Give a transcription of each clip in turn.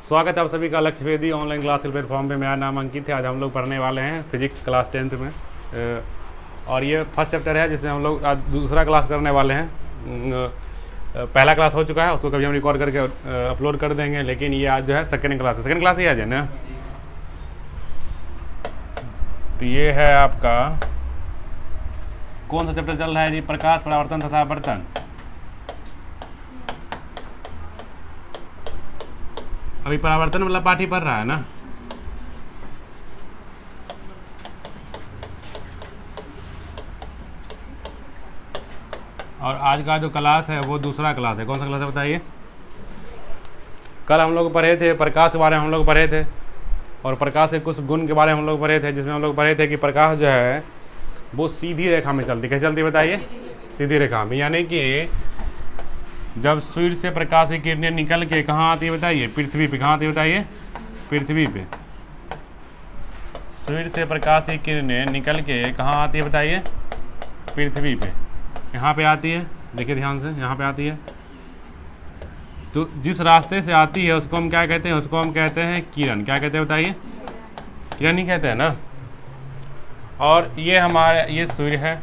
स्वागत है आप सभी का लक्ष्य वेदी ऑनलाइन क्लास प्लेटफॉर्म पे। मेरा नाम अंकित है। आज हम लोग पढ़ने वाले हैं फिजिक्स क्लास 10th में और ये फर्स्ट चैप्टर है जिसमें हम लोग आज दूसरा क्लास करने वाले हैं। पहला क्लास हो चुका है, उसको कभी हम रिकॉर्ड करके अपलोड कर देंगे, लेकिन ये आज जो है सेकेंड क्लास है। सेकेंड क्लास ही आज है ना। तो ये है आपका कौन सा चैप्टर चल रहा है जी? प्रकाश, परावर्तन तथा अपवर्तन। अभी परावर्तन वाला पाठ ही पढ़ रहा है ना। और आज का जो क्लास है वो दूसरा क्लास है। कौन सा क्लास है बताइए? कल हम लोग पढ़े थे प्रकाश के बारे में, हम लोग पढ़े थे और प्रकाश के कुछ गुण के बारे में हम लोग पढ़े थे, जिसमें हम लोग पढ़े थे कि प्रकाश जो है वो सीधी रेखा में चलती। कैसे चलती बताइए? सीधी रेखा में, यानी कि जब सूर्य से प्रकाश की किरणें निकल के कहाँ आती है बताइए? पृथ्वी पे। कहाँ आती है बताइए? पृथ्वी पे। सूर्य से प्रकाश की किरणें निकल के कहाँ आती है बताइए? पृथ्वी पे। यहाँ पे आती है, देखिए ध्यान से, यहाँ पे आती है। तो जिस रास्ते से आती है उसको हम क्या कहते हैं? उसको हम कहते हैं किरण। क्या कहते हैं बताइए? किरण ही कहते हैं ना। और ये हमारे ये सूर्य है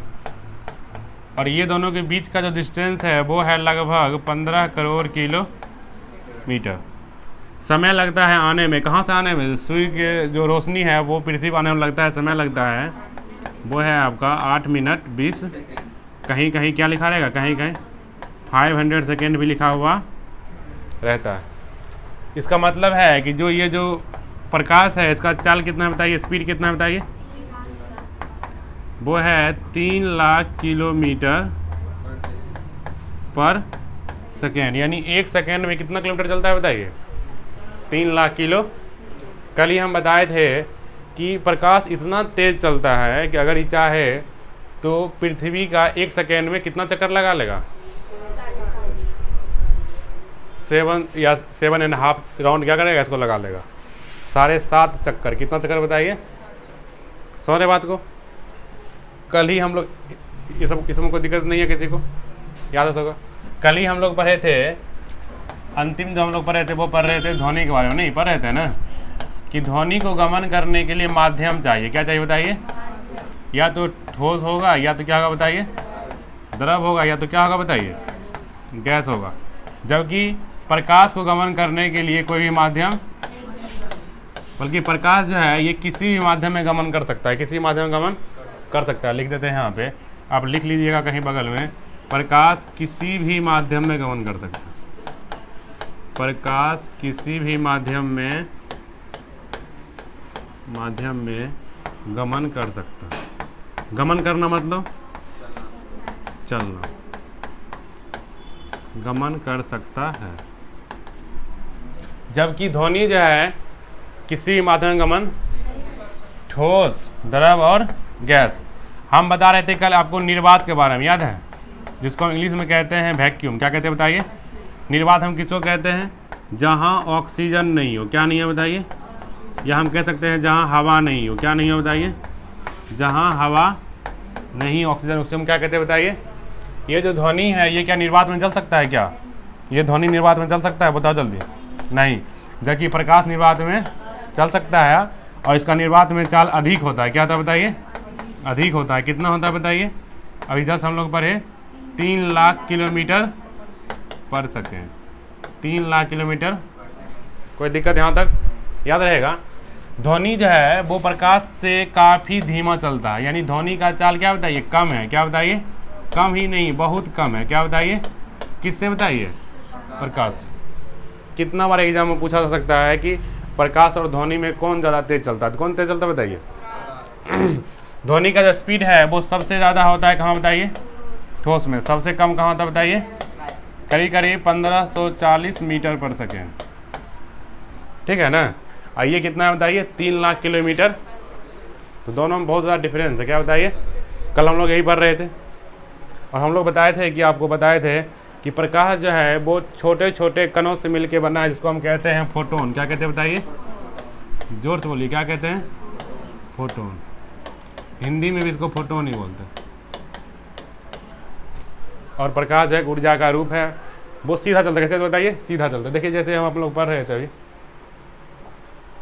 और ये दोनों के बीच का जो डिस्टेंस है वो है लगभग 15 करोड़ किलोमीटर। समय लगता है आने में, कहाँ से आने में? सूर्य के जो रोशनी है वो पृथ्वी पर आने में लगता है, समय लगता है वो है आपका 8 मिनट 20, कहीं कहीं क्या लिखा रहेगा, कहीं कहीं 500 सेकेंड भी लिखा हुआ रहता है। इसका मतलब है कि जो ये जो प्रकाश है इसका चाल कितना है बताइए? स्पीड कितना है बताइए? वो है 3 लाख किलोमीटर पर सेकेंड, यानी एक सेकेंड में कितना किलोमीटर चलता है बताइए? 3 लाख किलो। कल ही हम बताए थे कि प्रकाश इतना तेज़ चलता है कि अगर ये चाहे तो पृथ्वी का एक सेकेंड में कितना चक्कर लगा लेगा? 7 या 7.5 राउंड क्या करेगा? इसको लगा लेगा 7.5 चक्कर। कितना चक्कर बताइए? समझ रहे बात को? कल ही हम लोग ये सब, इसमें कोई दिक्कत नहीं है किसी को, याद होगा। कल ही हम लोग पढ़े थे, अंतिम जो हम लोग पढ़े थे वो पढ़ रहे थे ध्वनि के बारे में। नहीं पढ़ रहे थे ना कि ध्वनि को गमन करने के लिए माध्यम चाहिए। क्या चाहिए बताइए? या तो ठोस होगा, या तो क्या होगा बताइए? द्रव होगा, या तो क्या होगा बताइए? गैस होगा। जबकि प्रकाश को गमन करने के लिए कोई भी माध्यम, बल्कि प्रकाश जो है ये किसी भी माध्यम में गमन कर सकता है, किसी भी माध्यम में गमन कर सकता है। लिख देते हैं यहाँ पे, आप लिख लीजिएगा कहीं बगल में, प्रकाश किसी भी माध्यम में गमन कर सकता है। प्रकाश किसी भी माध्यम में गमन कर सकता है। गमन करना मतलब चलना, गमन कर सकता है। जबकि ध्वनि जो है किसी भी माध्यम में गमन, ठोस, द्रव और गैस। हम बता रहे थे कल आपको निर्वात के बारे में, याद है? जिसको हम इंग्लिश में कहते हैं वैक्यूम। क्या कहते हैं बताइए? निर्वात हम किसको कहते हैं? जहाँ ऑक्सीजन नहीं हो। क्या नहीं है बताइए? या हम कह सकते हैं जहाँ हवा नहीं हो। क्या नहीं हो बताइए? जहाँ हवा नहीं, ऑक्सीजन, उससे हम क्या कहते हैं बताइए? ये जो ध्वनि है ये क्या निर्वात में चल सकता है? क्या ये ध्वनि निर्वात में चल सकता है? बताओ जल्दी। नहीं। जबकि प्रकाश निर्वात में चल सकता है और इसका निर्वात में चाल अधिक होता है। क्या होता है बताइए? अधिक होता है। कितना होता है बताइए? अभी जस्ट हम लोग पढ़े 3 लाख किलोमीटर पर सेकेंड। 3 लाख किलोमीटर। कोई दिक्कत यहाँ तक? याद रहेगा। ध्वनि जो है वो प्रकाश से काफ़ी धीमा चलता है, यानी ध्वनि का चाल क्या बताइए? कम है। क्या बताइए? कम ही नहीं, बहुत कम है। क्या बताइए? किससे बताइए? प्रकाश। कितना बार एग्जाम में पूछा जा सकता है कि प्रकाश और ध्वनि में कौन ज़्यादा तेज चलता है? कौन तेज चलता है बताइए? ध्वनि का जो स्पीड है वो सबसे ज़्यादा होता है कहाँ बताइए? ठोस में। सबसे कम कहाँ होता है बताइए? करीब करीब 1540 मीटर पर सेकेंड। ठीक है ना। आइए कितना है बताइए? 3 लाख किलोमीटर। तो दोनों में बहुत ज़्यादा डिफरेंस है। क्या बताइए? कल हम लोग यही पढ़ रहे थे और हम लोग बताए थे कि आपको बताए थे कि प्रकाश जो है वो छोटे छोटे कणों से मिलके बना है, जिसको हम कहते हैं फोटोन। क्या कहते हैं बताइए? जोर से बोलिए, क्या कहते हैं? फोटोन। हिंदी में भी इसको फोटोन ही बोलते हैं। और प्रकाश है ऊर्जा का रूप है, वो सीधा चलता है। कैसे बताइए? सीधा चलता है। देखिए जैसे हम आप लोग पढ़ रहे थे अभी,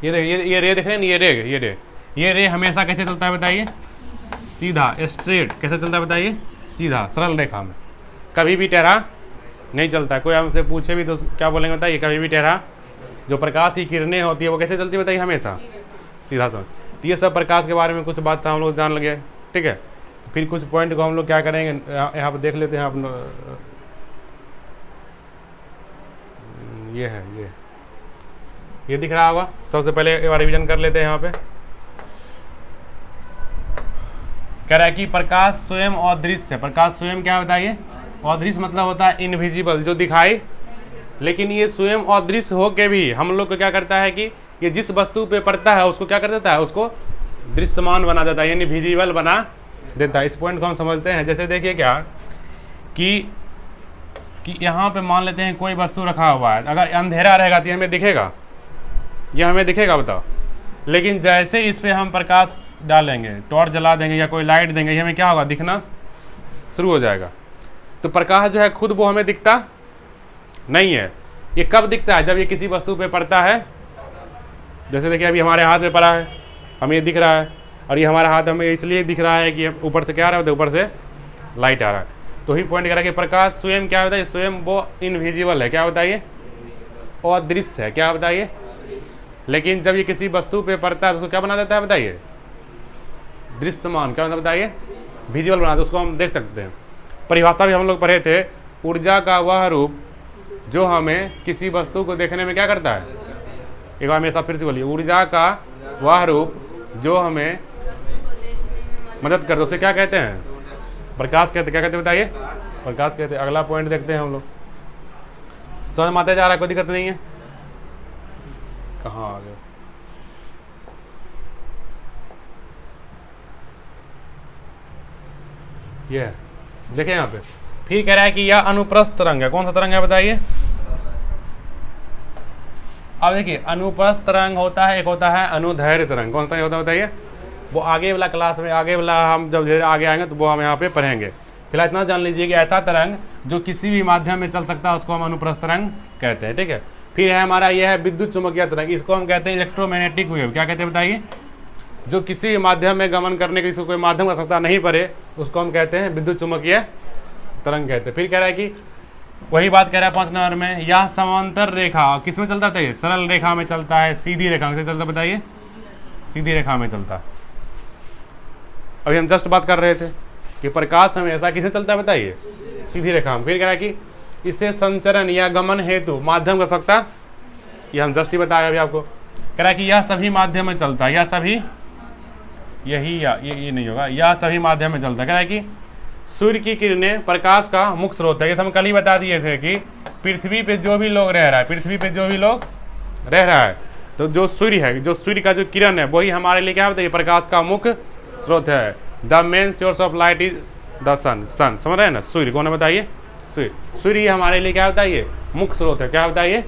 ये रे देख रहे हैं, ये रे हमेशा कैसे चलता है बताइए? सीधा, स्ट्रेट। कैसे चलता है बताइए? सीधा, सरल रेखा में, कभी भी टेढ़ा नहीं चलता। कोई हमसे पूछे भी तो क्या बोलेंगे बताइए? कभी भी टेढ़ा। जो प्रकाश की किरणें होती है वो कैसे चलती है बताइए? हमेशा सीधा समझ। तो ये सब प्रकाश के बारे में कुछ बात था, हम लोग जान लगे, ठीक है। फिर कुछ पॉइंट को हम लोग क्या करेंगे, यहाँ पर देख लेते हैं आप। ये दिख रहा होगा। सबसे पहले एक बार रिवीजन कर लेते हैं। यहाँ पे कह रहा है कि प्रकाश स्वयं अदृश्य है। प्रकाश स्वयं क्या बताइए? अदृश्य मतलब होता है इनविजिबल, जो दिखाई। लेकिन ये स्वयं अदृश्य हो के भी हम लोग को क्या करता है कि ये जिस वस्तु पे पड़ता है उसको क्या कर देता है? उसको दृश्यमान बना देता है, यानी विजिबल बना देता है। इस पॉइंट को हम समझते हैं। जैसे देखिए क्या कि यहाँ पे मान लेते हैं कोई वस्तु रखा हुआ है, अगर अंधेरा रहेगा तो ये हमें दिखेगा? ये हमें दिखेगा बताओ? लेकिन जैसे इस पर हम प्रकाश डालेंगे, टॉर्च जला देंगे या कोई लाइट देंगे, ये हमें क्या होगा? दिखना शुरू हो जाएगा। तो प्रकाश जो है खुद वो हमें दिखता नहीं है। ये कब दिखता है? जब ये किसी वस्तु पे पड़ता है। जैसे देखिए अभी हमारे हाथ में पड़ा है, हमें ये दिख रहा है, और ये हमारा हाथ हमें इसलिए दिख रहा है कि ऊपर से क्या आ रहा है? ऊपर से लाइट आ रहा है। तो ही पॉइंट करा कि प्रकाश स्वयं क्या होता है? स्वयं वो इनविजिबल है। क्या बताइए? अदृश्य है। क्या बताइए? लेकिन जब ये किसी वस्तु पे पड़ता है तो उसको क्या बना देता है बताइए? दृश्यमान। क्या मतलब बताइए? विजुअल बना दो, उसको हम देख सकते हैं। परिभाषा भी हम लोग पढ़े थे, ऊर्जा का वह रूप जो हमें किसी वस्तु को देखने में क्या करता है? एक बार मेरे साथ फिर से बोलिए, ऊर्जा का वह रूप जो हमें मदद करता है उसे क्या कहते हैं? प्रकाश कहते। क्या कहते हैं बताइए? प्रकाश कहते हैं। अगला पॉइंट देखते हैं हम लोग। समझ में आता जा रहा है? कोई दिक्कत नहीं है? कहाँ आ गए? ये देखिए यहाँ पे फिर कह रहा है कि यह अनुप्रस्थ तरंग है। कौन सा तरंग है बताइए? अब देखिए अनुप्रस्थ तरंग होता है, एक होता है अनुदैर्ध्य तरंग। कौन सा होता है बताइए? वो आगे वाला क्लास में, आगे वाला हम जब धीरे आगे आएंगे तो वो हम यहाँ पे पढ़ेंगे। फिलहाल इतना जान लीजिए कि ऐसा तरंग जो किसी भी माध्यम में चल सकता है उसको हम अनुप्रस्थ तरंग कहते हैं, ठीक है। फिर है हमारा यह है विद्युत चुम्बकीय तरंग, इसको हम कहते हैं इलेक्ट्रोमैग्नेटिक वेव। क्या कहते हैं बताइए? जो किसी माध्यम में गमन करने के, इसको कोई माध्यम का आवश्यकता नहीं पड़े, उसको हम कहते हैं विद्युत चुम्बकीय तरंग कहते हैं। फिर कह रहा है कि वही बात कह रहा है 5 नंबर में, यह समांतर रेखा किस में चलता है? सरल रेखा में चलता है, सीधी रेखा में चलता है बताइए? सीधी रेखा में चलता है। अभी हम जस्ट बात कर रहे थे कि प्रकाश हमेशा किसमें चलता है बताइए? सीधी रेखा में। फिर कह रहा है कि इसे संचरण या गमन हेतु माध्यम कर सकता, ये हम जस्ट ही बताया अभी आपको। कह रहा है कि यह सभी माध्यम में चलता है, यह सभी, यही या ये नहीं होगा, यह सभी माध्यम में चलता है। कह रहा है कि सूर्य की किरणें प्रकाश का मुख्य स्रोत है। ये तो हम कल ही बता दिए थे कि पृथ्वी पे जो भी लोग रह रहा है, पृथ्वी पे जो भी लोग रह रहा है, तो जो सूर्य है, जो सूर्य का जो किरण है वही हमारे लिए क्या बताइए? प्रकाश का मुख्य स्रोत है। The main source of light is the sun. Sun समझ रहे हैं ना? सूर्य कौन है बताइए? सूर्य। सूर्य हमारे लिए क्या बताइए? मुख्य स्रोत है। क्या बताइए?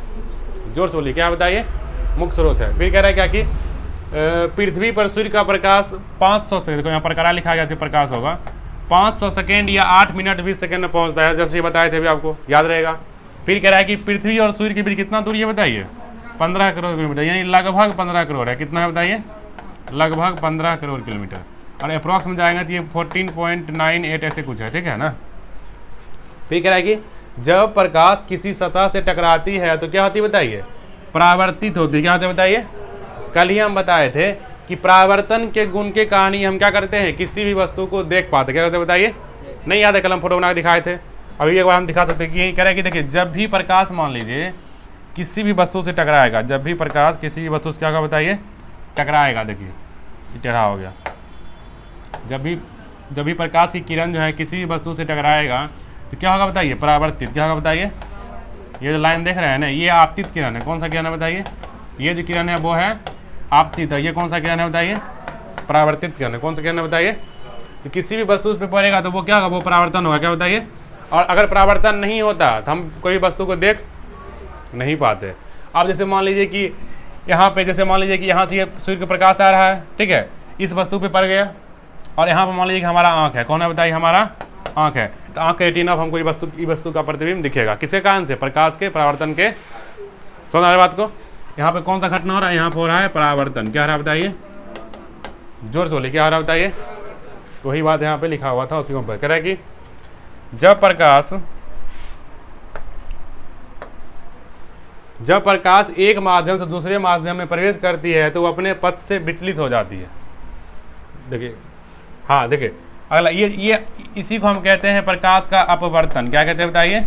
जोर से बोलिए, क्या बताइए? मुख्य स्रोत है। फिर कह रहा है क्या कि पृथ्वी पर सूर्य का प्रकाश 500 सेकंड, देखो यहाँ पर करा लिखा गया था प्रकाश होगा 500 सेकेंड या 8 मिनट 20 सेकेंड में पहुंचता है, जैसे ये बताए थे अभी आपको, याद रहेगा। फिर कह रहा है कि पृथ्वी और सूर्य के बीच कितना दूरी है बताइए? 15 करोड़ किलोमीटर, यानी लगभग 15 करोड़ है। कितना है बताइए? लगभग 15 करोड़ किलोमीटर। और अप्रॉक्स में जाएंगे तो ये 14.98 ऐसे कुछ है, ठीक है ना। फिर कह रहा है कि जब प्रकाश किसी सतह से टकराती है तो क्या होती है बताइए? परावर्तित होती है। क्या होती है बताइए? कल ही हम बताए थे कि परावर्तन के गुण के कारण ही हम क्या करते हैं? किसी भी वस्तु को देख पाते। क्या करते हैं बताइए? नहीं याद है? कल हम फोटो बना के दिखाए थे, अभी एक बार हम दिखा सकते हैं कि कह रहा है कि देखिए जब भी प्रकाश मान लीजिए किसी भी वस्तु से टकराएगा, जब भी प्रकाश किसी भी वस्तु से क्या होगा बताइए? टकराएगा। देखिए टेढ़ा हो गया। जब भी प्रकाश की किरण जो है किसी भी वस्तु से टकराएगा तो क्या होगा बताइए? परावर्तित। क्या होगा बताइए? ये जो लाइन देख रहे हैं ना, ये आपतित किरण है। कौन सा किरण है बताइए? ये जो किरण है वो है आपतित है। ये कौन सा किरण है बताइए? परावर्तित किरण है। कौन सा किरण है बताइए? तो किसी भी वस्तु पे पड़ेगा तो वो क्या होगा? वो परावर्तन होगा। क्या बताइए? और अगर परावर्तन नहीं होता तो हम कोई वस्तु को देख नहीं पाते। अब जैसे मान लीजिए कि यहाँ पे, जैसे मान लीजिए कि यहाँ से सूर्य का प्रकाश आ रहा है, ठीक है, इस वस्तु पे पड़ गया, और यहाँ पर मान लीजिए कि हमारा आँख है। कौन है बताइए? हमारा आँख है। तो आँख के रेटिना हमको वस्तु का प्रतिबिंब दिखेगा। किसके कारण से? प्रकाश के परावर्तन के। समझ आ रही बात को? यहाँ पे कौन सा घटना हो रहा है? यहाँ पे हो रहा है परावर्तन। क्या हो रहा है बताइए, जोर से बोलिए, क्या हो रहा है बताइए? तो वही बात यहाँ पे लिखा हुआ था, उसी को कह रहा है कि जब प्रकाश एक माध्यम से दूसरे माध्यम में प्रवेश करती है तो वो अपने पथ से विचलित हो जाती है। देखिए, हाँ देखिए अगला, ये इसी को हम कहते हैं प्रकाश का अपवर्तन। क्या कहते हैं बताइए?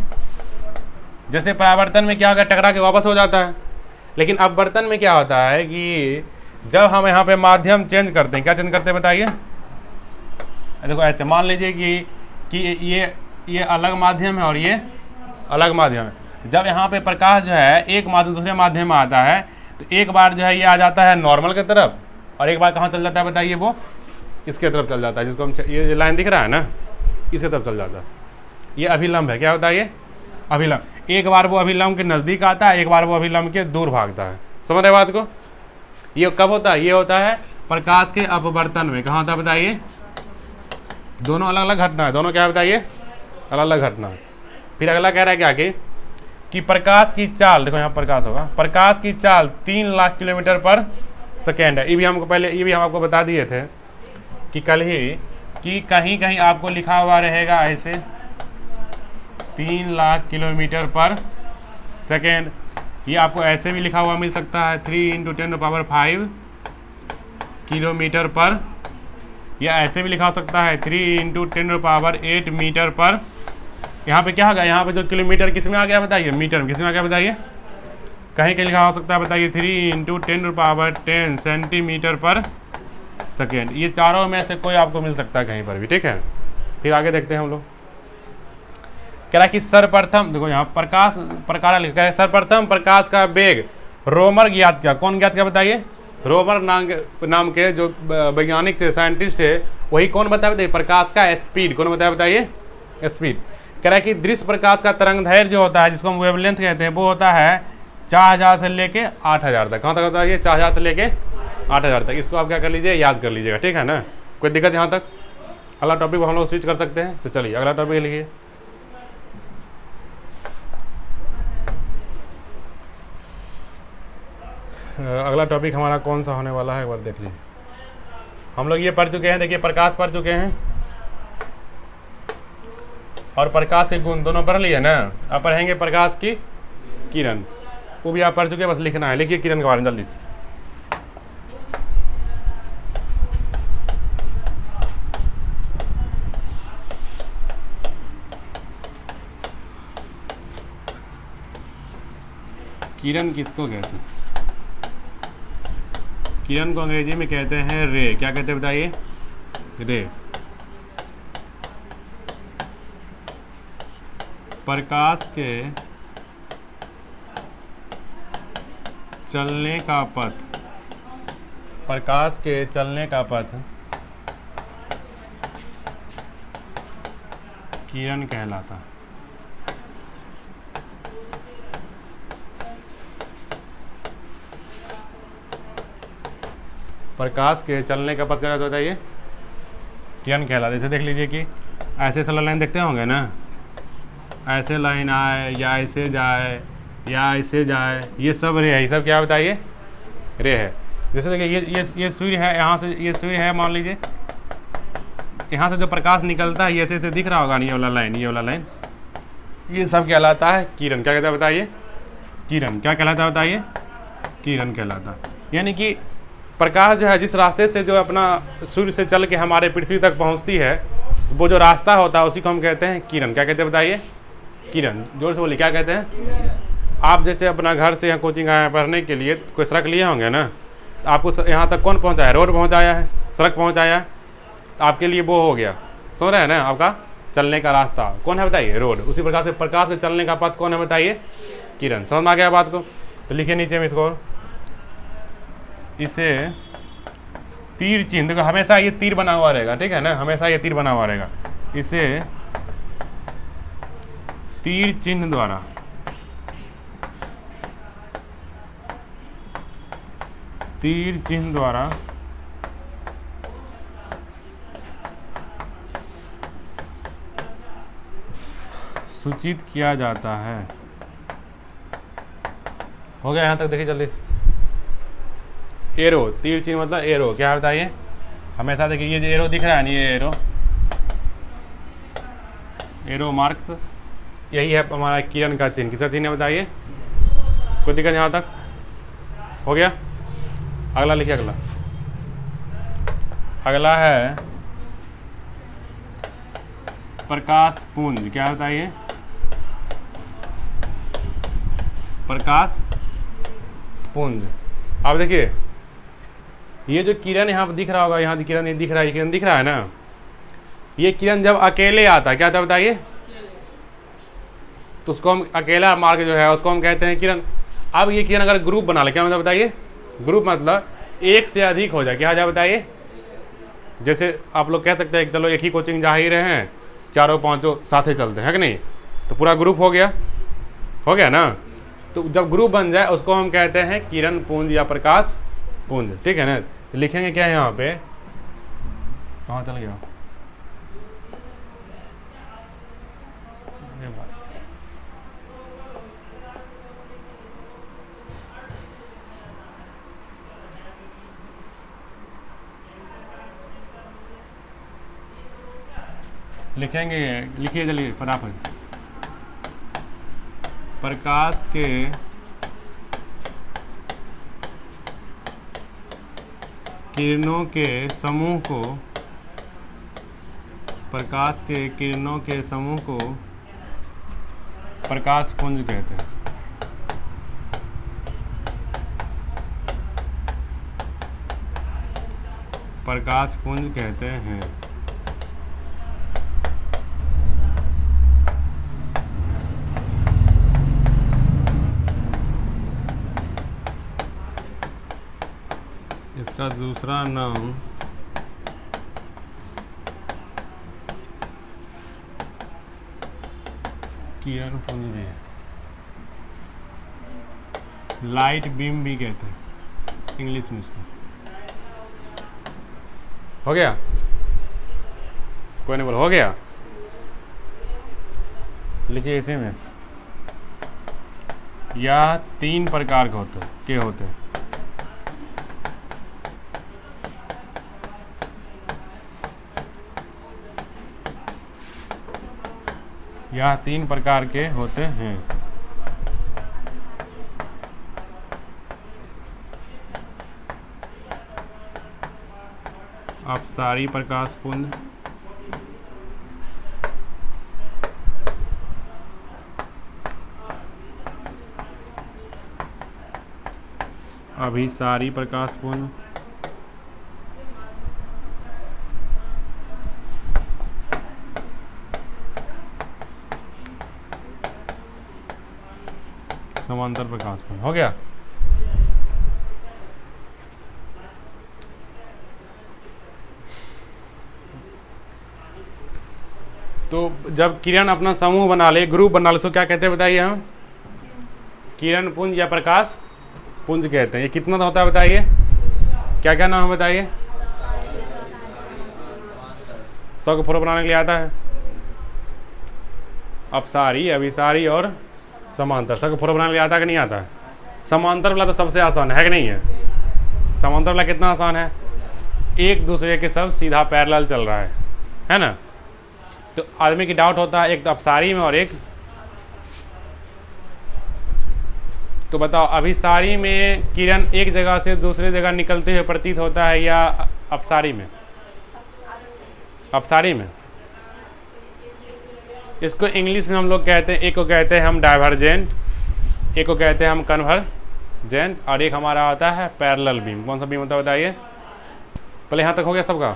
जैसे परावर्तन में क्या होगा, टकरा के वापस हो जाता है, लेकिन अपवर्तन में क्या होता है कि जब हम यहाँ पे माध्यम चेंज करते हैं, क्या चेंज करते हैं बताइए? देखो ऐसे मान लीजिए कि ये अलग माध्यम है और ये अलग माध्यम है। जब यहाँ पे प्रकाश जो है एक माध्यम दूसरे माध्यम में आता है तो एक बार जो है ये आ जाता है नॉर्मल की तरफ, और एक बार कहाँ चल जाता है बताइए? वो इसके तरफ चल जाता है, जिसको हम ये लाइन दिख रहा है ना, इसके तरफ चल जाता है। ये अभिलंब है। क्या होता है ये? अभिलंब। एक बार वो अभिलंब के नज़दीक आता है, एक बार वो अभिलंब के दूर भागता है। समझ रहे बात को? ये कब होता है? ये होता है प्रकाश के अपवर्तन में। कहाँ होता है बताइए? दोनों अलग अलग घटना है, दोनों क्या बताइए? अलग अलग घटना है। फिर अगला कह रहा है क्या कि प्रकाश की चाल, देखो यहाँ प्रकाश होगा, प्रकाश की चाल 3 लाख किलोमीटर पर सेकेंड है। ये भी हम आपको बता दिए थे कि कल ही, कि कहीं कहीं आपको लिखा हुआ रहेगा ऐसे 3 लाख किलोमीटर पर सेकेंड। ये आपको ऐसे भी लिखा हुआ मिल सकता है 3 × 10⁵ किलोमीटर पर, या ऐसे भी लिखा हो सकता है 3 × 10⁸ मीटर पर। यहाँ पे क्या होगा? यहाँ पे जो किलोमीटर किस में आ गया बताइए? मीटर में। किस में आ गया बताइए? कहीं कहीं लिखा हो सकता है बताइए 3 × 10⁻10 सेंटीमीटर पर सेकेंड। ये चारों में से कोई आपको मिल सकता है कहीं पर भी, ठीक है। फिर आगे देखते हैं हम लोग। कह रहा है कि सर्वप्रथम, देखो यहाँ प्रकार लिखा है, सर्वप्रथम प्रकाश का वेग रोमर ज्ञात किया। कौन ज्ञात किया बताइए? रोमर नाम के जो वैज्ञानिक थे, साइंटिस्ट थे, वही कौन बताया बताइए? प्रकाश का स्पीड। कौन बताया बताइए? स्पीड। कह रहा है कि दृश्य प्रकाश का तरंग दैर्घ्य जो होता है, जिसको हम वेवलेंथ कहते हैं, वो होता है 4000 से लेके 8000 तक। कहाँ तक होता है ये? 4000 से लेके 8000 तक। इसको आप क्या कर लीजिए? याद कर लीजिएगा, ठीक है ना। कोई दिक्कत यहाँ तक? अगला टॉपिक हम लोग स्विच कर सकते हैं। तो चलिए अगला टॉपिक लिखिए। अगला टॉपिक हमारा कौन सा होने वाला है, एक बार देख लीजिए। हम लोग ये पढ़ चुके हैं, देखिए प्रकाश पढ़ चुके हैं और प्रकाश के गुण दोनों पढ़ लिए ना। अब पढ़ेंगे प्रकाश की किरण, वो भी आप पढ़ चुके हैं, बस लिखना है। लिखिए किरण के बारे में जल्दी से। किरण किसको कहते हैं? किरण को अंग्रेजी में कहते हैं रे। क्या कहते हैं बताइए? रे। प्रकाश के चलने का पथ, प्रकाश के चलने का पथ किरण कहलाता है। प्रकाश के चलने का पथ क्या होता है? ये किरण कहलाता है। जैसे देख लीजिए कि ऐसे सरल लाइन देखते होंगे ना, ऐसे लाइन आए या ऐसे जाए या ऐसे जाए, ये सब रे है। ये सब क्या बताइए? रे है। जैसे देखिए ये सूर्य है, यहाँ से ये सूर्य है, मान लीजिए यहाँ से जो प्रकाश निकलता है, ये ऐसे दिख रहा होगा, ये वाला लाइन, ये वाला लाइन, ये सब कहलाता है किरण। क्या कहता है बताइए? किरण। क्या कहलाता है बताइए? किरण कहलाता है। यानी कि प्रकाश जो है जिस रास्ते से जो अपना सूर्य से चल के हमारे पृथ्वी तक पहुंचती है, वो जो रास्ता होता है उसी को हम कहते हैं किरण। क्या कहते हैं बताइए? किरण। जोर से बोलिए, क्या कहते हैं? आप जैसे अपना घर से यहाँ कोचिंग आए हैं पढ़ने के लिए, कोई सड़क लिए होंगे ना, तो आपको यहाँ तक कौन पहुँचाया? रोड पहुँचाया है, सड़क पहुँचाया है, तो आपके लिए वो हो गया, समझ रहे हैं ना, आपका चलने का रास्ता कौन है बताइए? रोड। उसी प्रकार से प्रकाश के चलने का पथ कौन है बताइए? किरण। समझ में आ गया बात को? तो लिखिए नीचे में इसको, इसे तीर चिन्ह, देखो हमेशा ये तीर बना हुआ रहेगा, ठीक है ना, हमेशा ये तीर बना हुआ रहेगा। इसे तीर चिन्ह द्वारा सूचित किया जाता है। हो गया यहाँ तक? देखिए जल्दी से। एरो, तीर चिन्ह मतलब एरो, क्या बताइए? हमेशा देखिए ये जो एरो दिख रहा है ना, ये एरो मार्क्स, यही है हमारा किरण का चिन्ह। किसका चिन्ह है बताइए? कोई दिक्कत यहाँ तक? हो गया? अगला लिखिए। अगला है प्रकाश पुंज। क्या होता है ये? प्रकाश पुंज। अब देखिए ये जो किरण यहाँ पर दिख रहा होगा, यहाँ किरण ये दिख रहा है, ये किरण दिख रहा है ना, ये किरण जब अकेले आता है क्या आता है बताइए? तो उसको हम अकेला मार्ग जो है उसको हम कहते हैं किरण। अब ये किरण अगर ग्रुप बना ले, क्या मतलब बताइए? ग्रुप मतलब एक से अधिक हो जाए, क्या हो जाए बताइए? जैसे आप लोग कह सकते हैं चलो एक ही कोचिंग जा ही रहे हैं, चारों पांचों साथे चलते हैं, है कि नहीं? तो पूरा ग्रुप हो गया ना। तो जब ग्रुप बन जाए उसको हम कहते हैं किरण पुंज या प्रकाश पुंज, ठीक है ना? तो लिखेंगे क्या है यहाँ पे? कहाँ चल गया? लिखेंगे, लिखिए जल्दी फटाफट। प्रकाश के किरणों के समूह को, प्रकाश के किरणों के समूह को प्रकाश पुंज कहते हैं। प्रकाश पुंज कहते हैं। इसका दूसरा नाम किरण पुंज भी है, लाइट बीम भी कहते हैं इंग्लिश में इसको। हो गया? कोई नहीं बोल हो गया? लिखिए इसी में, यह 3 प्रकार के होते हैं। यह 3 प्रकार के होते हैं। अपसारी प्रकाश पुंज, अभिसारी प्रकाश पुंज, समांतर प्रकाश पुंज। हो गया? तो जब किरण अपना समूह बना ले, ग्रुप बना ले, तो क्या कहते हैं बताइए? हम किरण पुंज या प्रकाश पुंज कहते हैं। ये कितना होता है बताइए? क्या क्या नाम है बताइए? सब को फोटो बनाने के लिए आता है। अपसारी, अभिसारी और समांतर, सबको फोटो बनाने के लिए आता है कि नहीं आता है? समांतर वाला तो सबसे आसान है कि नहीं है? समांतर वाला कितना आसान है? एक दूसरे के सब सीधा पैरेलल चल रहा है ना? तो आदमी की डाउट होता है एक तो अपसारी में और एक, तो बताओ अभिसारी में किरण एक जगह से दूसरे जगह निकलते हुए प्रतीत होता है या अपसारी में? अपसारी में। इसको इंग्लिश में हम लोग कहते हैं, एक को कहते हैं हम डाइवर्जेंट, एक को कहते हैं हम कन्वर्जेंट, और एक हमारा होता है पैरेलल बीम। कौन सा बीम होता है बताइए? पहले यहाँ तक हो गया सबका?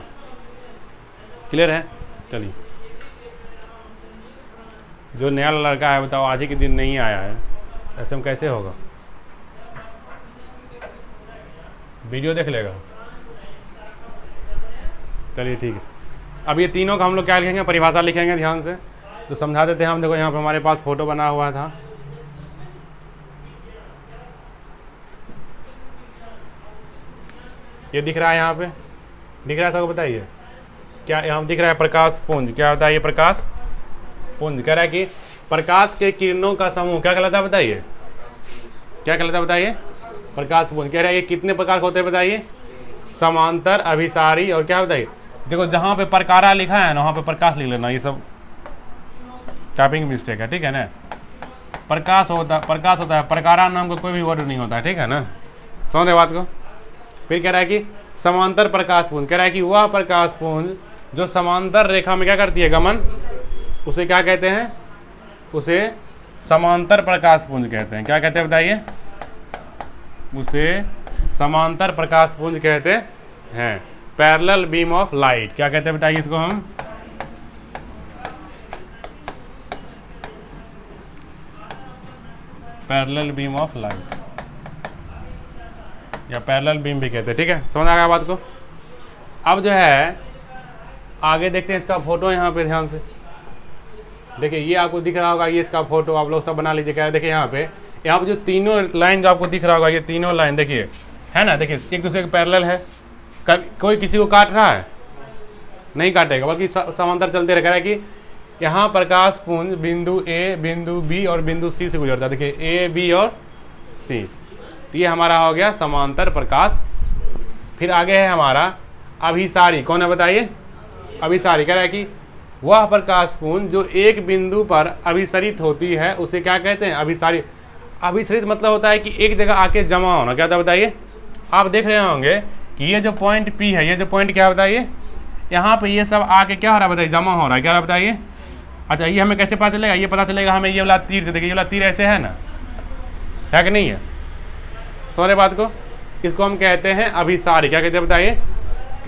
क्लियर है? चलिए, जो नया लड़का है बताओ आज ही के दिन नहीं आया है, ऐसे में कैसे होगा? वीडियो देख लेगा। चलिए ठीक है। अब ये तीनों का हम लोग क्या लिखेंगे? परिभाषा लिखेंगे, ध्यान से तो समझा देते हैं हम। देखो यहाँ पे हमारे पास फोटो बना हुआ था, ये दिख रहा है, यहाँ पे दिख रहा है सबको? बताइए क्या यहाँ दिख रहा है? प्रकाश पुंज। क्या होता है ये? प्रकाश पुंज। कह रहा है कि प्रकाश के किरणों का समूह क्या कहलाता है बताइए? क्या कहलाता है बताइए? प्रकाश पुंज। कह रहे हैं ये कितने प्रकार के होते हैं बताइए? समांतर, अभिसारी और क्या बताइए? देखो जहाँ पे प्रकारा लिखा है ना वहाँ पे प्रकाश लिख लेना, ये सब टाइपिंग मिस्टेक है, ठीक है ना। प्रकाश होता है, प्रकारा नाम का कोई भी वर्ड नहीं होता है, ठीक है ना, समझ रहे बात को। फिर कह रहा है कि समांतर प्रकाश पुंज, कह रहा है कि वह प्रकाश पुंज जो समांतर रेखा में क्या करती है गमन, उसे क्या कहते हैं? उसे समांतर प्रकाश पुंज कहते हैं। क्या कहते हैं बताइए? उसे समांतर प्रकाश पुंज कहते हैं। पैरेलल बीम ऑफ लाइट, क्या कहते हैं बताइए इसको हम? पैरेलल बीम ऑफ लाइट या पैरेलल बीम भी कहते हैं, ठीक है, समझ आ गया बात को। अब जो है आगे देखते हैं इसका फोटो, यहाँ पे ध्यान से देखिए, ये आपको दिख रहा होगा, ये इसका फोटो आप लोग सब बना लीजिए। क्या देखिए यहाँ पे जो तीनों लाइन जो आपको दिख रहा होगा, ये तीनों लाइन देखिए, है ना, देखिए एक दूसरे के पैरेलल है। कोई किसी को काट रहा है? नहीं काटेगा, बल्कि समांतर चलते रह रहा है कि यहाँ प्रकाश पुंज बिंदु ए, बिंदु बी और बिंदु सी से गुजरता है। देखिए ए, बी और सी, तो ये हमारा हो गया समांतर प्रकाश। फिर आगे है हमारा अभिसारी, कौन है बताइए? अभिसारी कह रहा है कि वह प्रकाश पुंज जो एक बिंदु पर अभिसरित होती है उसे क्या कहते हैं? अभिसारी। अभिसरित मतलब होता है कि एक जगह आके जमा होना। क्या होता है बताइए? आप देख रहे होंगे कि ये जो पॉइंट पी है, ये जो पॉइंट क्या बताइए, यहाँ पे ये सब आके क्या हो रहा है बताइए? जमा हो रहा है। क्या हो रहा है बताइए? अच्छा, ये हमें कैसे पता चलेगा? ये पता चलेगा हमें ये वाला तीर से, देखिए ये वाला तीर ऐसे है ना, है कि नहीं है? समझ बात को। इसको हम कहते हैं अभिसारी। क्या कहते हैं बताइए?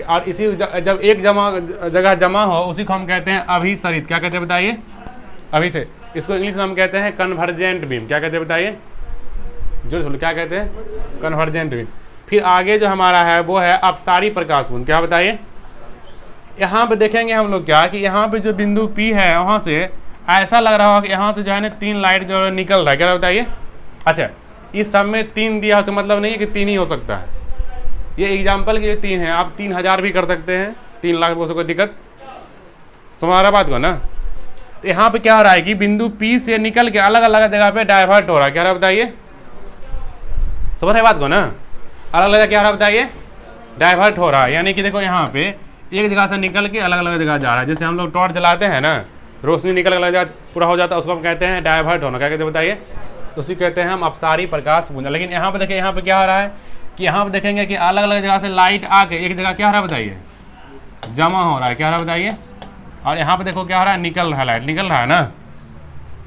और इसी जब एक जगह जमा हो उसी को हम कहते हैं अभिसरित। क्या कहते हैं बताइए? अभिसरित। इसको इंग्लिश में हम कहते हैं कन्वर्जेंट बीम। क्या कहते हैं बताइए? जो बोलो, क्या कहते हैं? Convergent beam. फिर आगे जो हमारा है वो है अपसारी प्रकाश पुंज। क्या बताइए? यहाँ पे देखेंगे हम लोग क्या कि यहाँ पे जो बिंदु P है वहाँ से ऐसा लग रहा होगा कि यहाँ से जो है ना तीन लाइट जो निकल रहा है। क्या बताइए? अच्छा, इस सब में तीन दिया तो मतलब नहीं है कि तीन ही हो सकता है। ये एग्जाम्पल के लिए तीन है, आप 3000 भी कर सकते हैं, 3 लाख को कोई दिक्कत। समझ रहा बात को ना। तो यहाँ पे क्या हो रहा है कि बिंदु P से निकल के अलग अलग जगह पे डाइवर्ट हो रहा है। क्या रहा बताइए? समझ रहे बात को ना। अलग अलग क्या हो रहा बताइए? डाइवर्ट हो रहा है। यानी कि देखो यहाँ पे एक जगह से निकल के अलग अलग जगह जा रहा है। जैसे हम लोग टॉर्च जलाते हैं ना, रोशनी निकल अलग जगह पूरा हो जाता है, उसको हम कहते हैं डाइवर्ट होना। क्या कहते हैं बताइए? उसी कहते हैं हम अपसारी प्रकाश पुंज। लेकिन यहाँ पे देखिए, यहाँ पे क्या हो रहा है कि यहाँ पे देखेंगे कि अलग अलग जगह से लाइट आके एक जगह क्या हो रहा है बताइए? जमा हो रहा है। क्या हो रहा है बताइए? और यहाँ पे देखो क्या हो रहा है? निकल रहा है, लाइट निकल रहा है ना।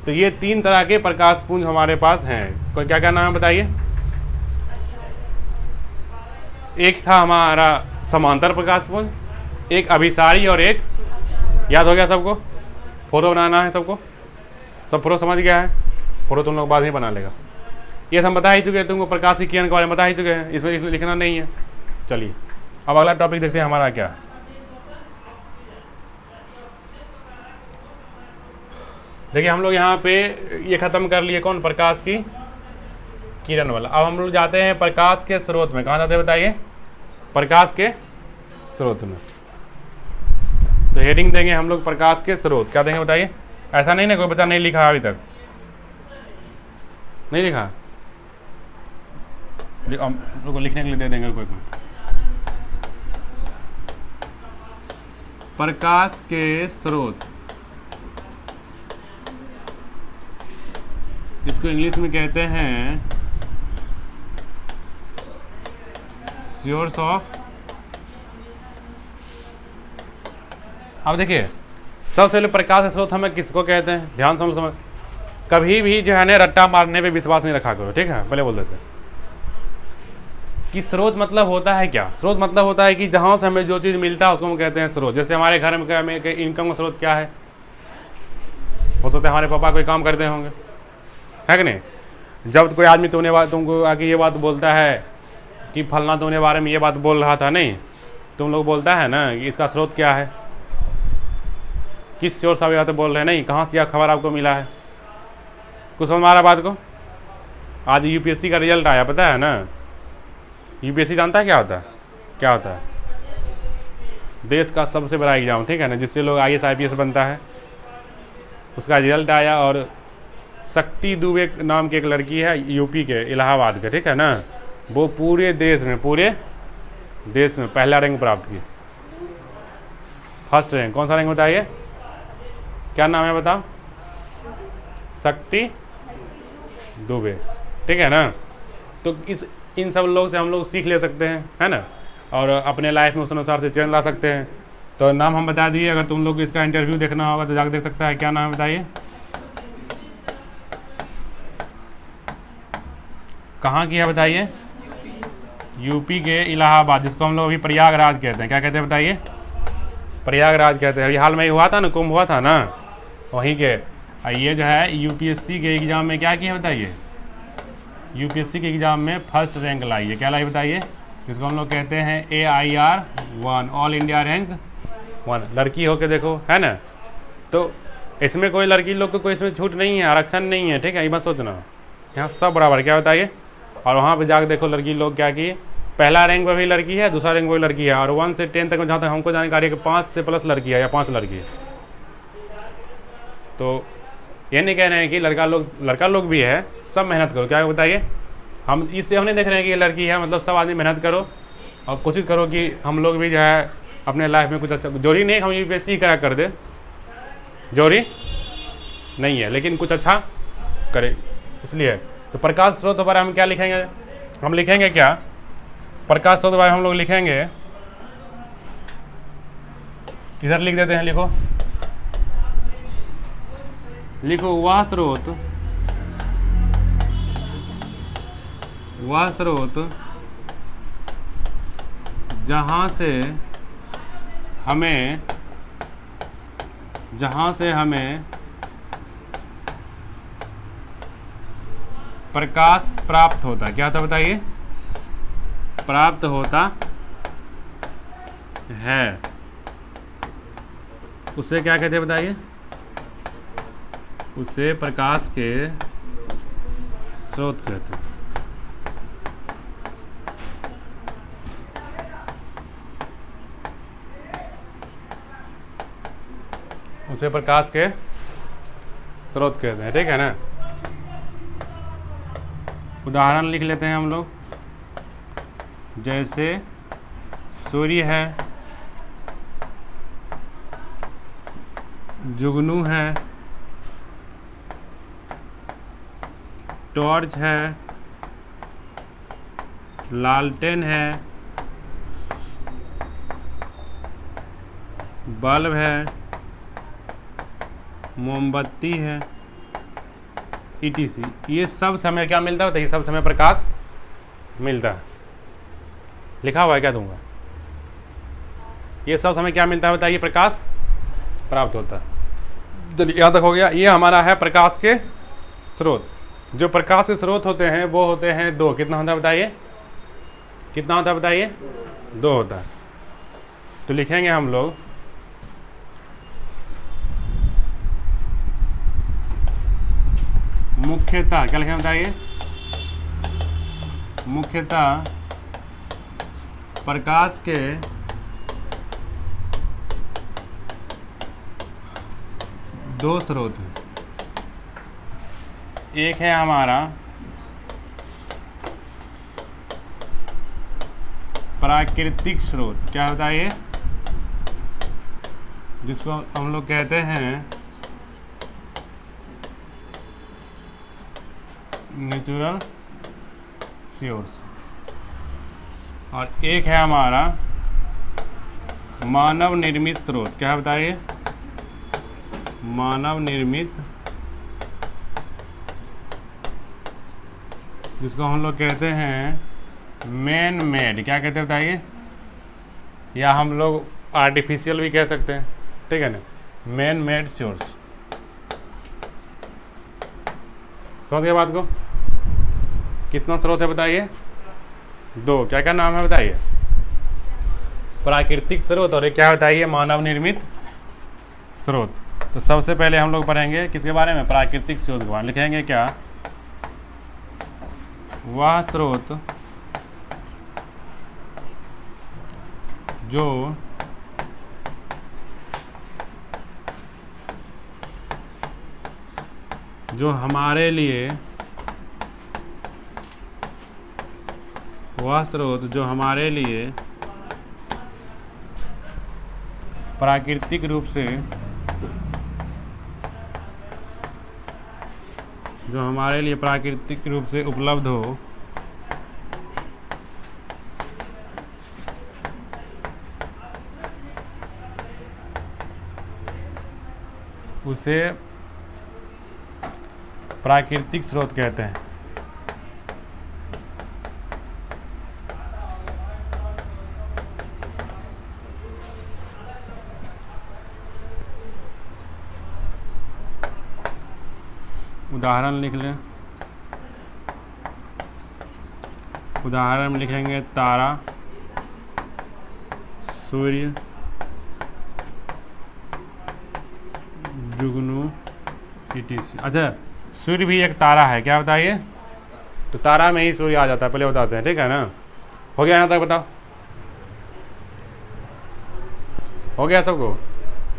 तो ये 3 तरह के प्रकाश पुंज हमारे पास हैं। कोई क्या क्या नाम है बताइए? एक था हमारा समांतर प्रकाश पुंज, एक अभिसारी और एक, याद हो गया सबको? फोटो बनाना है सबको, सब फोटो समझ गया है? फोटो तुम लोग बाद ही बना लेगा। ये तो हम बता ही चुके हैं तुमको, प्रकाशी किरण के बारे में बता ही चुके हैं, इसमें लिखना नहीं है। चलिए अब अगला टॉपिक देखते हैं हमारा क्या। देखिए हम लोग यहाँ पे ये ख़त्म कर लिए, कौन? प्रकाश की किरण वाला। अब हम लोग जाते हैं प्रकाश के स्रोत में। कहाँ जाते हैं बताइए? प्रकाश के स्रोत में। तो हेडिंग देंगे हम लोग प्रकाश के स्रोत। क्या देंगे बताइए? ऐसा नहीं ना कोई बच्चा नहीं लिखा अभी तक, नहीं लिखा, हम लोग को लिखने के लिए दे देंगे कोई। प्रकाश के स्रोत, इसको इंग्लिश में कहते हैं सोर्स ऑफ। अब देखिए सबसे पहले प्रकाश स्रोत हमें किसको कहते हैं? ध्यान समझ कभी भी जो है ना रट्टा मारने पे विश्वास नहीं रखा करो, ठीक है? पहले बोल देते हैं कि स्रोत मतलब होता है क्या? स्रोत मतलब होता है कि जहाँ से हमें जो चीज़ मिलता है उसको हम कहते हैं स्रोत। जैसे हमारे घर में इनकम का स्रोत क्या है? हो सकता है हमारे पापा कोई काम करते होंगे, है कि नहीं? जब कोई आदमी तुमको आके ये बात बोलता है कि फलना तुमने बारे में ये बात बोल रहा था, नहीं तुम लोग बोलता है ना कि इसका स्रोत क्या है, किस सोर्स से आप बोल रहे हैं, नहीं कहाँ से यह खबर आपको मिला है। कुछ समझ आ रहा बात को? आज यूपीएससी का रिजल्ट आया, पता है ना? यूपीएससी जानता है क्या होता है? क्या होता है? देश का सबसे बड़ा एग्जाम, ठीक है ना, जिससे लोग IAS IPS बनता है। उसका रिजल्ट आया और शक्ति दुबे नाम की एक लड़की है यूपी के, इलाहाबाद के, ठीक है ना, वो पूरे देश में पहला रैंक प्राप्त की, फर्स्ट रैंक। कौन सा रैंक बताइए, क्या नाम है बताओ? शक्ति दुबे, ठीक है ना। तो इन सब लोग से हम लोग सीख ले सकते हैं, है ना, और अपने लाइफ में उस अनुसार से चेंज ला सकते हैं। तो नाम हम बता दिए, अगर तुम लोग इसका इंटरव्यू देखना होगा तो जाकर देख सकता है। क्या नाम है बताइए? कहाँ की है बताइए? यूपी के इलाहाबाद, जिसको हम लोग अभी प्रयागराज कहते हैं। क्या कहते हैं बताइए? प्रयागराज कहते हैं। अभी हाल में ही हुआ था ना, कुंभ हुआ था ना, वहीं के। ये जो है यूपीएससी के एग्ज़ाम में क्या किया बताइए? यूपीएससी के एग्ज़ाम में फर्स्ट रैंक लाई है। क्या लाई बताइए? जिसको हम लोग कहते हैं AIR-1, ऑल इंडिया रैंक 1। लड़की हो के देखो, है ना। तो इसमें कोई लड़की लोग को कोई इसमें छूट नहीं है, आरक्षण नहीं है, ठीक है, ये मत सोचना, यहाँ सब बराबर। क्या बताइए? और वहाँ पे जाकर देखो लड़की लोग क्या की, पहला रैंक पर भी लड़की है, दूसरा रैंक पर भी लड़की है, और 1 से 10 तक में जहाँ तक हमको जानकारी है कि 5 से प्लस लड़की है या 5 लड़की है। तो ये नहीं कह रहे हैं कि लड़का लोग भी है, सब मेहनत करो। क्या बताइए? हम इससे हम नहीं देख रहे हैं कि ये लड़की है, मतलब सब आदमी मेहनत करो और कोशिश करो कि हम लोग भी जो है अपने लाइफ में कुछ अच्छा, जोरी नहीं हम यूपीएससी करा कर दे, जोरी नहीं है, लेकिन कुछ अच्छा करे इसलिए। तो प्रकाश स्रोत के बारे में हम क्या लिखेंगे? हम लिखेंगे क्या? प्रकाश स्रोत के बारे में हम लोग लिखेंगे, इधर लिख देते हैं, लिखो वह स्रोत जहाँ से हमें प्रकाश प्राप्त होता है। क्या होता बताइए? प्राप्त होता है, उसे क्या कहते हैं बताइए? उसे प्रकाश के स्रोत कहते हैं। उसे प्रकाश के स्रोत कहते हैं, ठीक है ना। उदाहरण लिख लेते हैं हम लोग, जैसे सूर्य है, जुगनू है, टॉर्च है, लालटेन है, बल्ब है, मोमबत्ती है, ETC। ये सब समय क्या मिलता है? ये सब समय प्रकाश मिलता है। लिखा हुआ है क्या दूंगा? ये सब समय क्या मिलता है बताइए? प्रकाश प्राप्त होता है। चलिए यहाँ तक हो गया। ये हमारा है प्रकाश के स्रोत। जो प्रकाश के स्रोत होते हैं वो होते हैं 2। कितना होता है बताइए? कितना होता है बताइए? 2 होता है। तो लिखेंगे हम लोग मुख्यतः, क्या लिखेंगे बताइए? मुख्यतः प्रकाश के दो स्रोत हैं। एक है हमारा प्राकृतिक स्रोत। क्या होता है ये? जिसको हम लोग कहते हैं नेचुरल सोर्स। और एक है हमारा मानव निर्मित स्रोत। क्या बताइए? मानव निर्मित, जिसको हम लोग कहते हैं मैन मेड। क्या कहते हैं बताइए? या हम लोग आर्टिफिशियल भी कह सकते हैं, ठीक है ना, मैन मेड सोर्स। समझ गए बात को? कितना स्रोत है बताइए? 2। क्या क्या नाम है बताइए? प्राकृतिक स्रोत और एक क्या बताइए? मानव निर्मित स्रोत। तो सबसे पहले हम लोग पढ़ेंगे किसके बारे में? प्राकृतिक स्रोत के बारे में। लिखेंगे क्या? वह स्रोत जो हमारे लिए वह स्रोत जो हमारे लिए प्राकृतिक रूप से उपलब्ध हो, उसे प्राकृतिक स्रोत कहते हैं। उदाहरण लिख लें। उदाहरण में लिखेंगे तारा, सूर्य, जुगनू, etc। अच्छा, सूर्य भी एक तारा है, क्या बताइए? तो तारा में ही सूर्य आ जाता है, पहले बताते हैं, ठीक है ना? हो गया यहाँ तक? बताओ, हो गया सबको?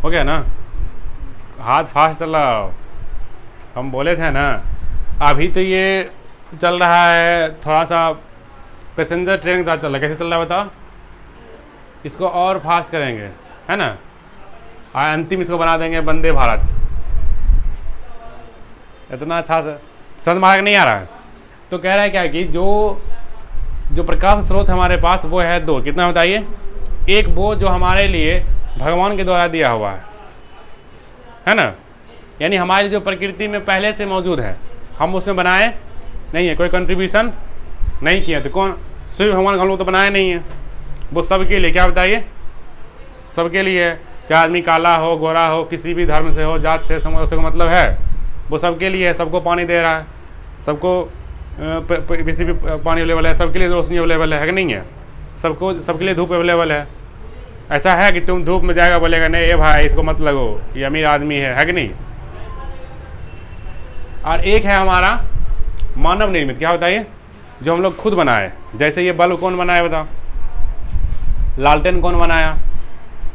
हो गया ना? हाथ फास्ट चलाओ, हम बोले थे ना। अभी तो ये चल रहा है थोड़ा सा पैसेंजर ट्रेन के साथ चल रहा है। कैसे चल रहा है बताओ? इसको और फास्ट करेंगे, है ना? और अंतिम इसको बना देंगे वंदे भारत। इतना अच्छा समझ मार्ग नहीं आ रहा है। तो कह रहा है क्या कि जो प्रकाश स्रोत हमारे पास वो है दो। कितना बताइए? एक वो जो हमारे लिए भगवान के द्वारा दिया हुआ है ना? यानी हमारी जो प्रकृति में पहले से मौजूद है, हम उसमें बनाए नहीं है, कोई कंट्रीब्यूशन नहीं किया। तो कौन? सूर्य भगवान हम लोग तो बनाए नहीं है। वो सबके लिए, क्या बताइए? सबके लिए है। चाहे आदमी काला हो, गोरा हो, किसी भी धर्म से हो, जात से, उसका मतलब है वो सबके लिए है। सबको पानी दे रहा है, सबको पृथ्वी पानी अवेलेबल है, सबके लिए रोशनी अवेलेबल है कि नहीं है? सबके लिए धूप अवेलेबल है। ऐसा है कि तुम धूप में जाएगा बोलेगा नहीं ये भाई इसको मत लगो, ये अमीर आदमी है कि नहीं? और एक है हमारा मानव निर्मित। क्या होता है ये? जो हम लोग खुद बनाए। जैसे ये बल्ब कौन बनाया बताओ? लालटेन कौन बनाया?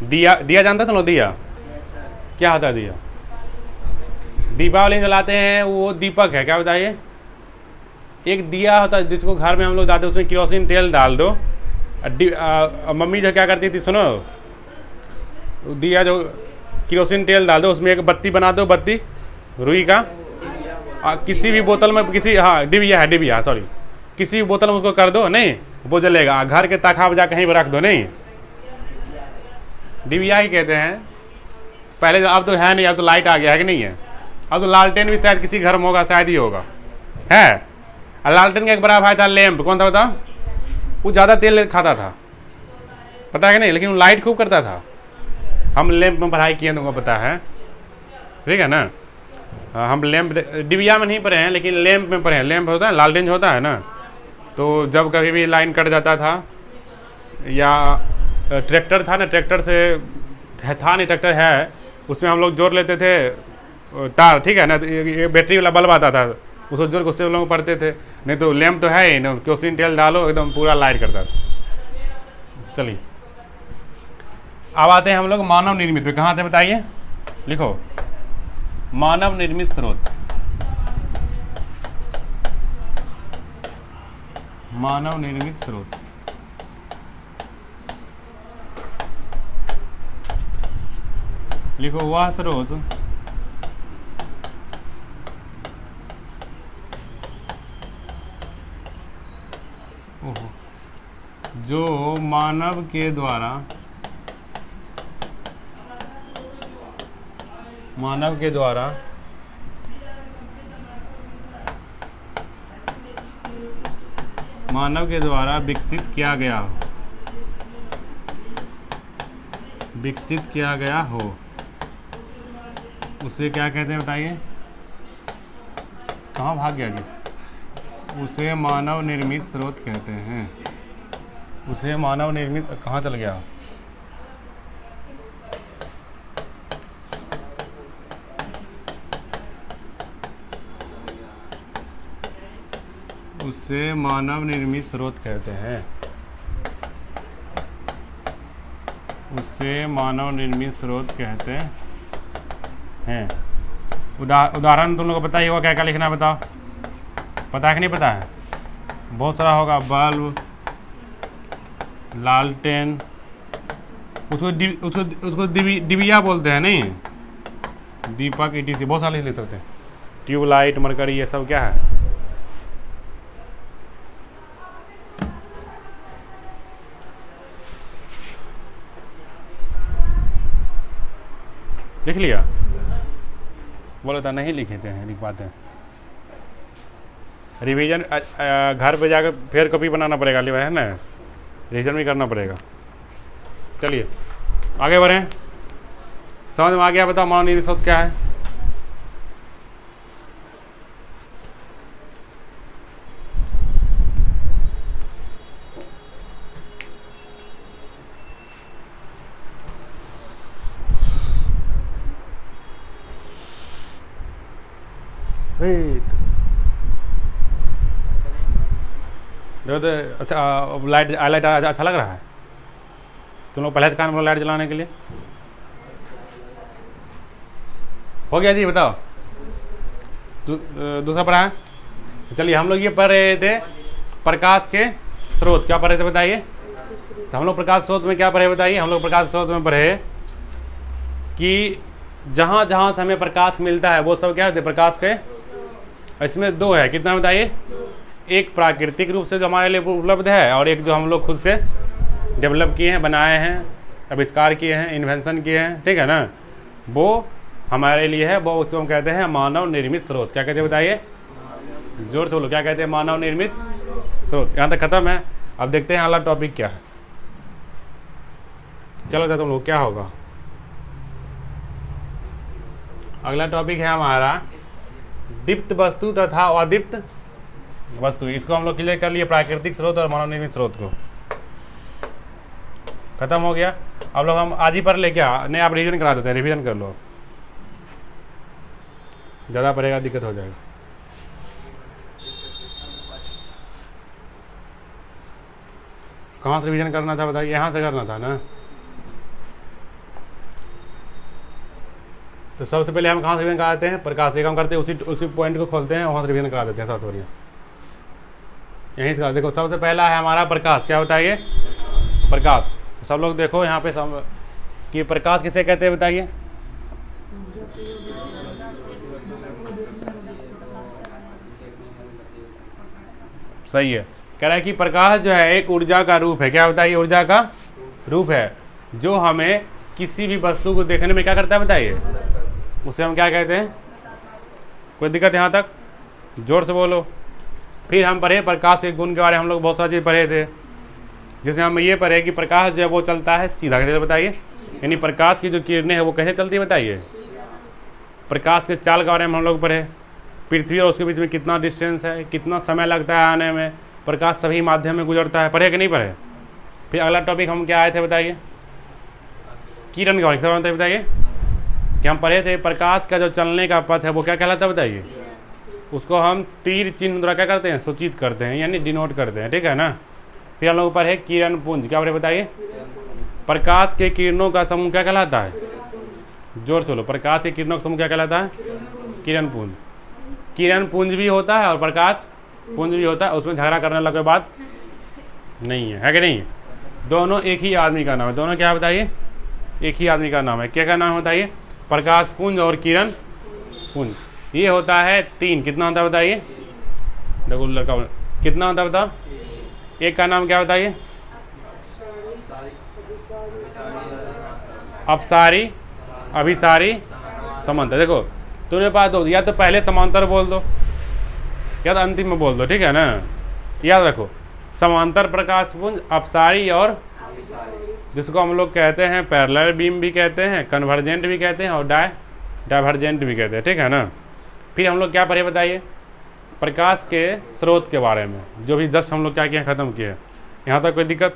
दिया जानता था ना? दिया क्या होता है? दिया दीपावली जलाते हैं, वो दीपक है। क्या बताइए? एक दिया होता है जिसको घर में हम लोग डालते हैं, उसमें केरोसिन तेल डाल दो। मम्मी जो क्या करती थी सुनो, दिया जो केरोसिन तेल डाल दो, उसमें एक बत्ती बना दो, बत्ती रुई का, किसी भी बोतल में, किसी डिबिया सॉरी, किसी भी बोतल में उसको कर दो, नहीं वो जलेगा। घर के ताखा बजा कहीं पर रख दो, नहीं डिबिया ही कहते हैं पहले। अब तो है नहीं, अब तो लाइट आ गया है कि नहीं है? अब तो लालटेन भी शायद किसी घर में होगा, शायद ही होगा, है। और लालटेन का एक बड़ा भाई था लैंप। कौन था बताओ? वो ज़्यादा तेल खाता था, पता है कि नहीं? लेकिन वो लाइट खूब करता था। हम लैंप में पढ़ाई किए, तुमको पता है, ठीक है ना? हम लैंप डिबिया में नहीं पढ़े हैं, लेकिन लैंप में पढ़े हैं। लैंप होता है, लालटेन जो होता है ना, तो जब कभी भी लाइन कट जाता था, या ट्रैक्टर था ना, ट्रैक्टर से था नहीं, ट्रैक्टर है, उसमें हम लोग जोड़ लेते थे तार, ठीक है ना? तो ये बैटरी वाला बल्ब आता था, उसको जोड़ के उससे हम लोग पढ़ते थे। नहीं तो लैंप तो है ही ना, केरोसिन तेल डालो एकदम पूरा लाइट करता था। चलिए अब आते हैं हम लोग मानव निर्मित पे। कहाँ थे बताइए? लिखो, मानव निर्मित स्रोत। मानव निर्मित स्रोत। लिखो, वह स्रोत जो मानव के द्वारा विकसित किया गया हो, उसे क्या कहते हैं बताइए? कहाँ भाग गया जी? उसे मानव निर्मित स्रोत कहते हैं। उसे मानव निर्मित, कहाँ चल गया? उसे मानव निर्मित स्रोत कहते हैं। उसे मानव निर्मित स्रोत कहते हैं। उदाहरण तुम लोगों को पता ही होगा, क्या क्या लिखना है बताओ? पता है कि नहीं पता है? बहुत सारा होगा। बल्ब, लालटेन, उसको डिबिया बोलते हैं, नहीं दीपक, ETC बहुत सारे ले सकते हैं। ट्यूबलाइट, मरकरी, ये सब क्या है? लिख लिया? बोले था नहीं लिखे थे, लिख पाते हैं। रिवीजन घर पे जाकर फिर कॉपी बनाना पड़ेगा, है ना, रिवीजन भी करना पड़ेगा। चलिए आगे बढ़ें। समझ में आ गया? बताओ मानव निर्मित स्रोत क्या है? देखो तो अच्छा, लाइट अच्छा लग रहा है? तुम लोग पहले से कान बोलो लाइट जलाने के लिए। हो गया जी, बताओ। दूसरा पढ़ा है। चलिए हम लोग ये पढ़ रहे थे प्रकाश के स्रोत। क्या पढ़ रहे थे बताइए? तो हम लोग प्रकाश स्रोत में क्या पढ़े बताइए? हम लोग प्रकाश स्रोत में पढ़े कि जहाँ जहाँ से हमें प्रकाश मिलता है वो सब क्या होते हैं? प्रकाश के। इसमें दो है, कितना बताइए? एक प्राकृतिक रूप से जो हमारे लिए उपलब्ध है, और एक जो हम लोग खुद से डेवलप किए हैं, बनाए हैं, आविष्कार किए हैं, इन्वेंशन किए हैं, ठीक है ना, वो हमारे लिए है। वो उसको हम कहते हैं मानव निर्मित स्रोत। क्या कहते हैं बताइए? जोर से बोलो, क्या कहते हैं? मानव निर्मित स्रोत। यहाँ तक खत्म है। अब देखते हैं अगला टॉपिक क्या है। चलो तो तुम लोग क्या होगा? अगला टॉपिक है हमारा दीप्त वस्तु तथा अदीप्त वस्तु। इसको हम लोग क्लियर कर लिए, प्राकृतिक स्रोत और मानव निर्मित स्रोत को। खत्म हो गया। अब लोग हम आज ही पर ले क्या नहीं, आप रिवीजन करा देते हैं, रिवीजन कर लो, ज़्यादा पड़ेगा दिक्कत हो जाएगा। कहाँ से रिवीजन करना था बताइए? यहाँ से करना था ना। तो सबसे पहले हम कहाँ से रिवीजन कराते हैं? प्रकाश से काम करते हैं, उसी पॉइंट को खोलते हैं, वहाँ से रिवीजन करा देते हैं। सबसे बढ़िया यहीं से। देखो सबसे पहला है हमारा प्रकाश। क्या बताइए? प्रकाश। सब लोग देखो यहाँ पे सब कि प्रकाश किसे कहते हैं बताइए? सही है। कह रहा है कि प्रकाश जो है एक ऊर्जा का रूप है। क्या बताइए? ऊर्जा का रूप है जो हमें किसी भी वस्तु को देखने में क्या करता है बताइए? उसे हम क्या कहते हैं? कोई दिक्कत यहाँ तक? जोर से बोलो। फिर हम पढ़े प्रकाश के गुण के बारे में, हम लोग बहुत सारी चीज़ पढ़े थे। जैसे हम ये पढ़े कि प्रकाश जो है वो चलता है सीधा। कैसे बताइए? यानी प्रकाश की जो किरणें हैं वो कैसे चलती है बताइए? प्रकाश के चाल के बारे में हम लोग पढ़े। पृथ्वी और उसके बीच में कितना डिस्टेंस है, कितना समय लगता है आने में, प्रकाश सभी माध्यम में गुजरता है। पढ़े कि नहीं पढ़े? फिर अगला टॉपिक हम क्या आए थे बताइए? किरण के बारे में बताइए कि हम पढ़े थे प्रकाश का जो चलने का पथ है वो क्या कहलाता है बताइए? उसको हम तीर चिन्ह द्वारा क्या करते हैं? सूचित करते हैं, यानी डिनोट करते हैं, ठीक है ना। फिर हम लोग ऊपर है किरण पुंज। क्या बोले बताइए? प्रकाश के किरणों का समूह क्या कहलाता है? जोर से बोलो। प्रकाश के किरणों का समूह क्या कहलाता है? किरण पुंज। किरण पुंज भी होता है और प्रकाश पुंज भी होता है। उसमें झगड़ा करने लगे बात नहीं है कि नहीं? दोनों एक ही आदमी का नाम है। दोनों क्या बताइए? एक ही आदमी का नाम है। क्या नाम बताइए? प्रकाश पुंज और किरण पुंज। ये होता है 3। कितना होता है बताइए? देखो लड़का कितना होता है बताओ? एक का नाम क्या बताइए? अपसारी, अभिसारी, समांतर। देखो तुम्हारे पास दो, या तो पहले समांतर बोल दो या तो अंतिम में बोल दो, ठीक है ना। याद रखो, समांतर प्रकाश पुंज, अपसारी और जिसको हम लोग कहते हैं पैरेलल बीम भी कहते हैं, कन्वर्जेंट भी कहते हैं और डाइवर्जेंट भी कहते हैं, ठीक है ना। फिर हम लोग क्या पढ़े बताइए? प्रकाश के स्रोत के बारे में, जो भी जस्ट हम लोग क्या किए, ख़त्म किए। यहाँ तक कोई दिक्कत?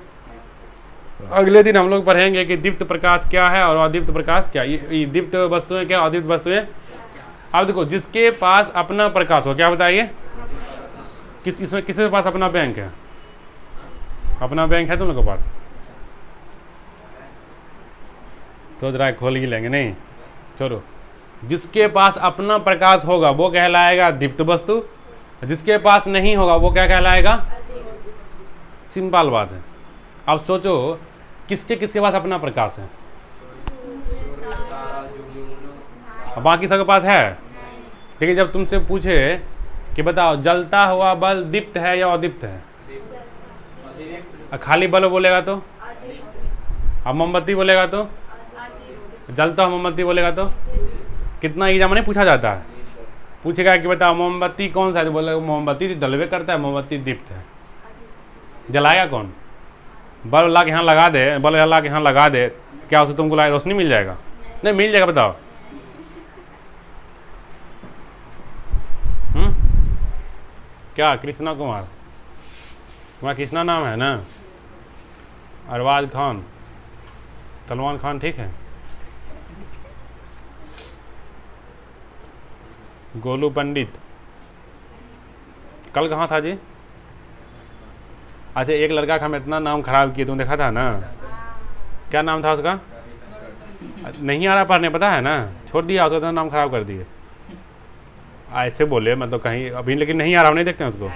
अगले दिन हम लोग पढ़ेंगे कि दीप्त प्रकाश क्या है और अदीप्त प्रकाश क्या। ये दीप्त वस्तुएं क्या, अदीप्त वस्तुएं। अब देखो जिसके पास अपना प्रकाश हो, क्या बताइए? किसके पास अपना बैंक है? अपना बैंक है तुम लोग के पास? सोच रहा है खोल ही लेंगे, नहीं छोड़ो। जिसके पास अपना प्रकाश होगा वो कहलाएगा दीप्त वस्तु, जिसके पास नहीं होगा वो क्या कहलाएगा? सिंपल बात है। अब सोचो किसके किसके पास अपना प्रकाश है? अब बाकी सबके पास है। लेकिन जब तुमसे पूछे कि बताओ जलता हुआ बल्ब दीप्त है या अदीप्त है, खाली बल्ब बोलेगा तो, अब मोमबत्ती बोलेगा तो, जलता हुआ मोमबत्ती बोलेगा तो, कितना एग्जाम नहीं पूछा जाता है। पूछेगा कि बताओ मोमबत्ती कौन सा है, तो बोलेगा मोमबत्ती तो जलवे करता है, मोमबत्ती दीप्त है। जलाएगा कौन? बल्ब ला के यहाँ लगा दे, बल्ब ला के यहाँ लगा दे, क्या उससे तुमको रोशनी मिल जाएगा? नहीं मिल जाएगा। बताओ क्या? कृष्णा कुमार, तुम्हारा कृष्णा नाम है ना? अरबाज खान, सलमान खान, ठीक है। गोलू पंडित, कल कहाँ था जी? अच्छा, एक लड़का का हम इतना नाम खराब किए, तुम देखा था ना? क्या नाम था उसका? नहीं आ रहा पढ़ने, पता है ना? छोड़ दिया उसका, नाम खराब कर दिए। ऐसे बोले मतलब कहीं अभी, लेकिन नहीं आ रहा, हम नहीं देखते हैं उसको।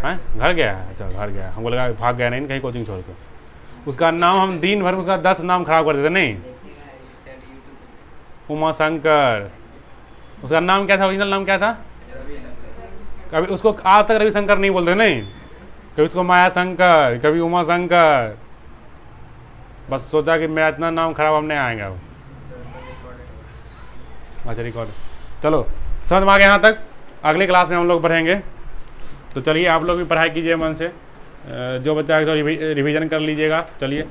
हैं? घर गया है? अच्छा घर गया, हमको लगा भाग गया नहीं कहीं कोचिंग छोड़ के। उसका नाम हम दिन भर में उसका 10 नाम खराब कर देते। नहीं, उमा शंकर, उसका नाम क्या था? ओरिजिनल नाम क्या था? कभी उसको आज तक रविशंकर नहीं बोलते। नहीं, कभी उसको माया शंकर, कभी उमा शंकर। बस सोचा कि मेरा इतना नाम खराब हम नहीं आएंगे अब। अच्छा रिकॉर्ड, चलो समझ में आ गया यहाँ तक। अगले क्लास में हम लोग पढ़ेंगे, तो चलिए आप लोग भी पढ़ाई कीजिए मन से। जो बच्चा है तो रिवीजन कर लीजिएगा। चलिए।